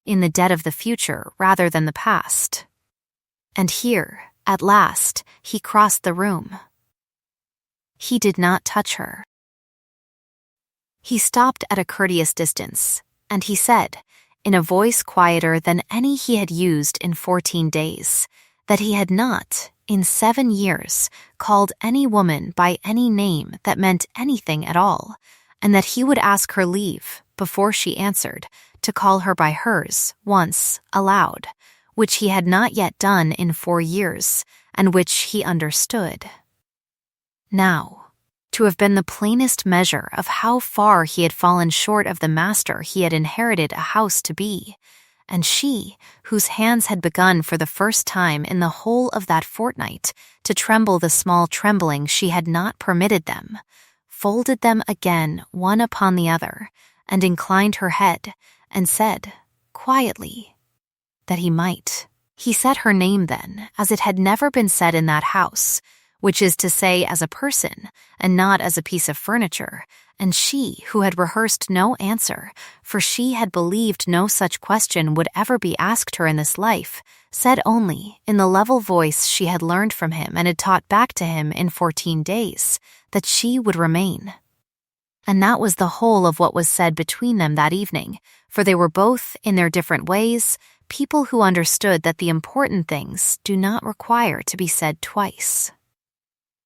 in the debt of the future rather than the past. And here, at last, he crossed the room. He did not touch her. He stopped at a courteous distance, and he said, in a voice quieter than any he had used in 14 days, that he had not, in 7 years, called any woman by any name that meant anything at all, and that he would ask her leave, before she answered, to call her by hers, once, aloud, which he had not yet done in 4 years, and which he understood. Now, to have been the plainest measure of how far he had fallen short of the master he had inherited a house to be, and she, whose hands had begun for the first time in the whole of that fortnight to tremble the small trembling she had not permitted them, folded them again one upon the other, and inclined her head, and said, quietly, that he might. He said her name then, as it had never been said in that house, which is to say as a person, and not as a piece of furniture, and she, who had rehearsed no answer, for she had believed no such question would ever be asked her in this life, said only, in the level voice she had learned from him and had taught back to him in 14 days, that she would remain. And that was the whole of what was said between them that evening, for they were both, in their different ways, people who understood that the important things do not require to be said twice.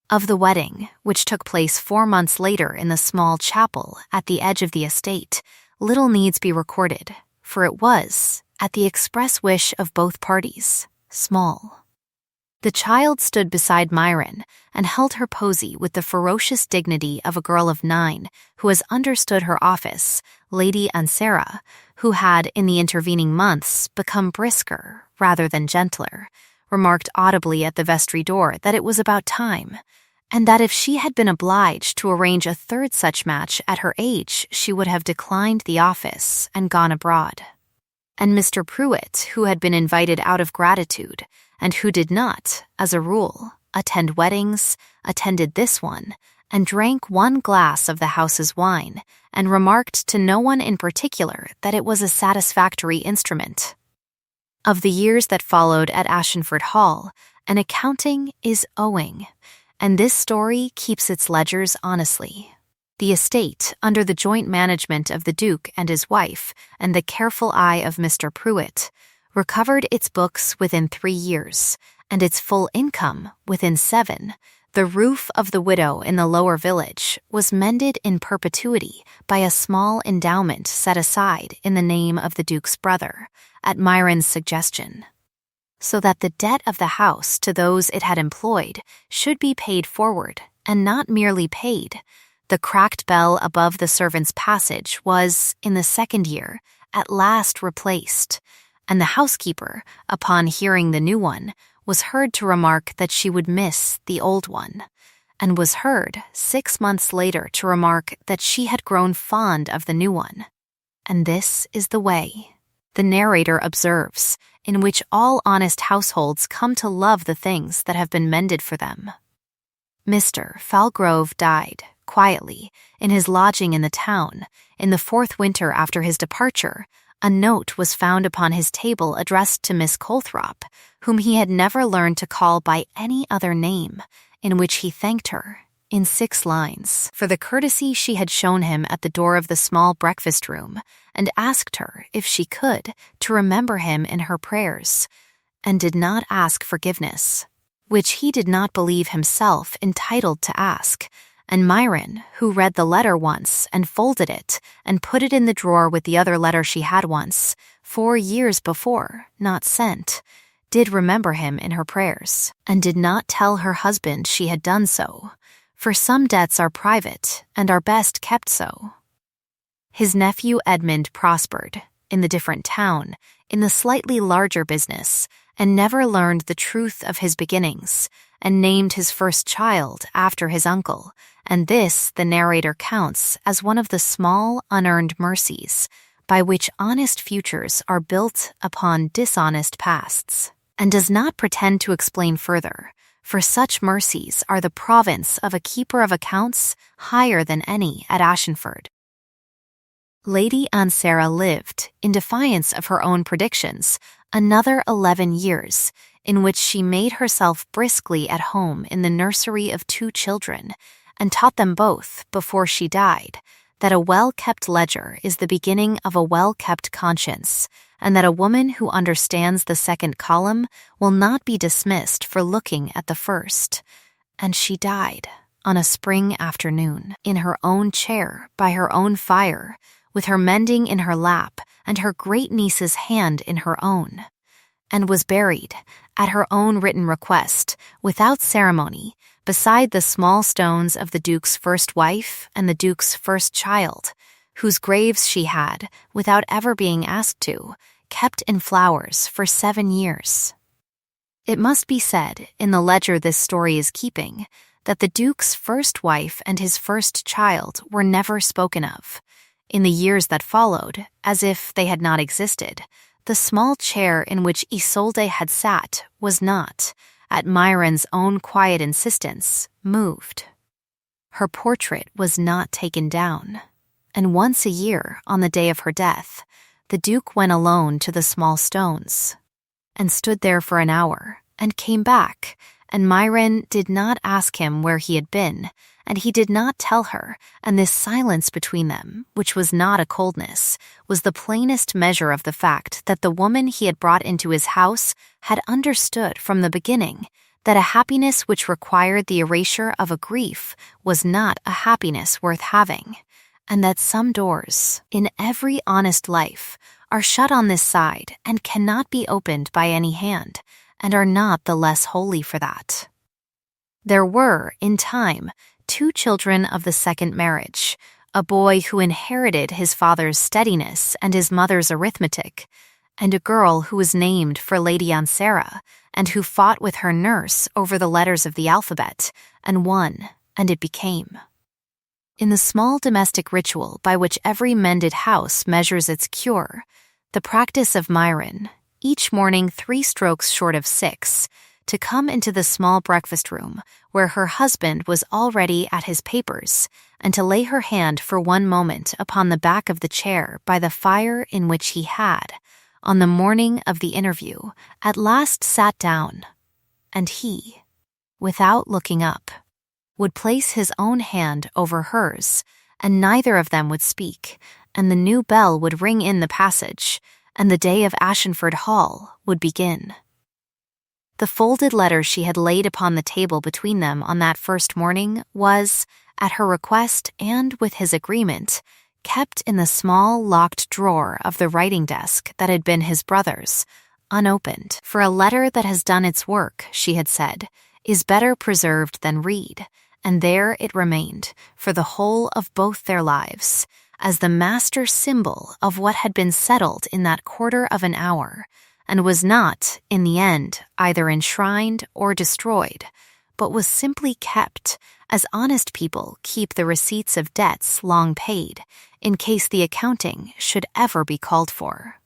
Of the wedding, which took place 4 months later in the small chapel at the edge of the estate, little needs be recorded, for it was, at the express wish of both parties, small. The child stood beside Myron and held her posy with the ferocious dignity of a girl of 9 who has understood her office, Lady Ansara, who had, in the intervening months, become brisker rather than gentler, remarked audibly at the vestry door that it was about time, and that if she had been obliged to arrange a 3rd such match at her age, she would have declined the office and gone abroad. And Mr. Pruitt, who had been invited out of gratitude, and who did not, as a rule, attend weddings, attended this one, and drank 1 glass of the house's wine, and remarked to no one in particular that it was a satisfactory instrument. Of the years that followed at Ashenford Hall, an accounting is owing, and this story keeps its ledgers honestly. The estate, under the joint management of the Duke and his wife and the careful eye of Mr. Pruitt, recovered its books within 3 years, and its full income within 7. The roof of the widow in the lower village was mended in perpetuity by a small endowment set aside in the name of the Duke's brother, at Myron's suggestion, so that the debt of the house to those it had employed should be paid forward, and not merely paid. The cracked bell above the servants' passage was, in the 2nd year, at last replaced, and the housekeeper, upon hearing the new one, was heard to remark that she would miss the old one, and was heard 6 months later to remark that she had grown fond of the new one. And this is the way, the narrator observes, in which all honest households come to love the things that have been mended for them. Mr. Falgrove died, quietly, in his lodging in the town. In the 4th winter after his departure, a note was found upon his table addressed to Miss Colthrop, whom he had never learned to call by any other name, in which he thanked her, in 6 lines, for the courtesy she had shown him at the door of the small breakfast-room, and asked her, if she could, to remember him in her prayers, and did not ask forgiveness, which he did not believe himself entitled to ask. And Myron, who read the letter once and folded it and put it in the drawer with the other letter she had once, 4 years before, not sent, did remember him in her prayers, and did not tell her husband she had done so, for some debts are private and are best kept so. His nephew Edmund prospered, in the different town, in the slightly larger business, and never learned the truth of his beginnings, and named his first child after his uncle, and this the narrator counts as one of the small unearned mercies by which honest futures are built upon dishonest pasts, and does not pretend to explain further, for such mercies are the province of a keeper of accounts higher than any at Ashenford. Lady Ansara lived, in defiance of her own predictions, another 11 years, in which she made herself briskly at home in the nursery of 2 children, and taught them both, before she died, that a well-kept ledger is the beginning of a well-kept conscience, and that a woman who understands the 2nd column will not be dismissed for looking at the first. And she died, on a spring afternoon, in her own chair, by her own fire, with her mending in her lap, and her great-niece's hand in her own, and was buried, at her own written request, without ceremony, beside the small stones of the Duke's first wife and the Duke's first child, whose graves she had, without ever being asked to, kept in flowers for 7 years. It must be said, in the ledger this story is keeping, that the Duke's first wife and his first child were never spoken of. In the years that followed, as if they had not existed, the small chair in which Isolde had sat was not, at Myron's own quiet insistence, moved. Her portrait was not taken down, and once a year, on the day of her death, the Duke went alone to the small stones, and stood there for an hour, and came back, and Myron did not ask him where he had been, and he did not tell her, and this silence between them, which was not a coldness, was the plainest measure of the fact that the woman he had brought into his house had understood from the beginning that a happiness which required the erasure of a grief was not a happiness worth having, and that some doors, in every honest life, are shut on this side and cannot be opened by any hand, and are not the less holy for that. There were, in time, 2 children of the 2nd marriage, a boy who inherited his father's steadiness and his mother's arithmetic, and a girl who was named for Lady Ansara, and who fought with her nurse over the letters of the alphabet, and won, and it became. In the small domestic ritual by which every mended house measures its cure, the practice of Myron, each morning 3 strokes short of 6, to come into the small breakfast room where her husband was already at his papers, and to lay her hand for one moment upon the back of the chair by the fire in which he had, on the morning of the interview, at last sat down, and he, without looking up, would place his own hand over hers, and neither of them would speak, and the new bell would ring in the passage, and the day of Ashenford Hall would begin. The folded letter she had laid upon the table between them on that first morning was, at her request and with his agreement, kept in the small locked drawer of the writing desk that had been his brother's, unopened. For a letter that has done its work, she had said, is better preserved than read, and there it remained for the whole of both their lives, as the master symbol of what had been settled in that quarter of an hour, and was not, in the end, either enshrined or destroyed, but was simply kept, as honest people keep the receipts of debts long paid, in case the accounting should ever be called for.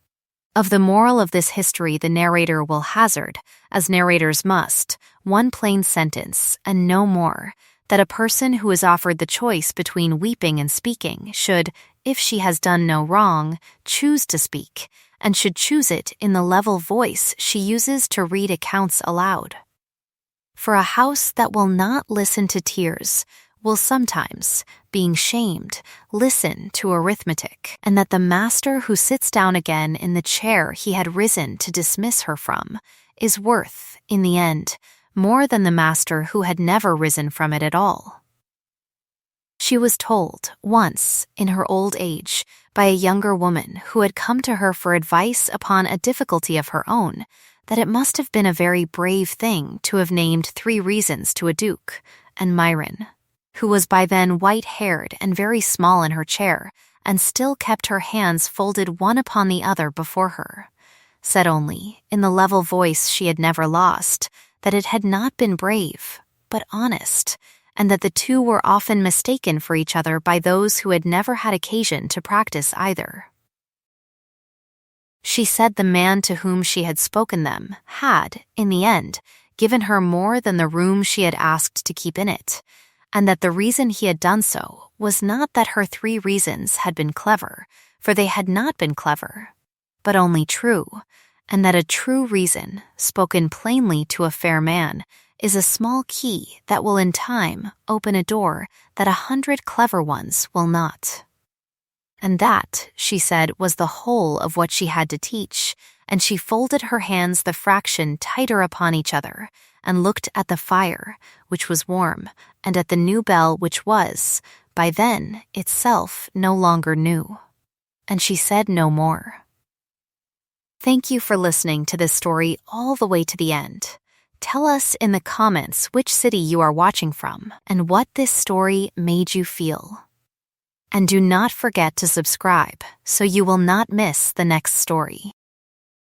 Of the moral of this history the narrator will hazard, as narrators must, one plain sentence, and no more, that a person who is offered the choice between weeping and speaking should, if she has done no wrong, choose to speak, and should choose it in the level voice she uses to read accounts aloud. For a house that will not listen to tears will sometimes, being shamed, listen to arithmetic, and that the master who sits down again in the chair he had risen to dismiss her from is worth, in the end, more than the master who had never risen from it at all. She was told, once, in her old age, by a younger woman who had come to her for advice upon a difficulty of her own, that it must have been a very brave thing to have named 3 reasons to a duke, and Myron, who was by then white-haired and very small in her chair, and still kept her hands folded one upon the other before her, said only, in the level voice she had never lost, that it had not been brave, but honest, and that the two were often mistaken for each other by those who had never had occasion to practice either. She said the man to whom she had spoken them had, in the end, given her more than the room she had asked to keep in it, and that the reason he had done so was not that her 3 reasons had been clever, for they had not been clever, but only true, and that a true reason, spoken plainly to a fair man, is a small key that will in time open a door that 100 clever ones will not. And that, she said, was the whole of what she had to teach, and she folded her hands the fraction tighter upon each other, and looked at the fire, which was warm, and at the new bell which was, by then, itself no longer new. And she said no more. Thank you for listening to this story all the way to the end. Tell us in the comments which city you are watching from, and what this story made you feel. And do not forget to subscribe so you will not miss the next story.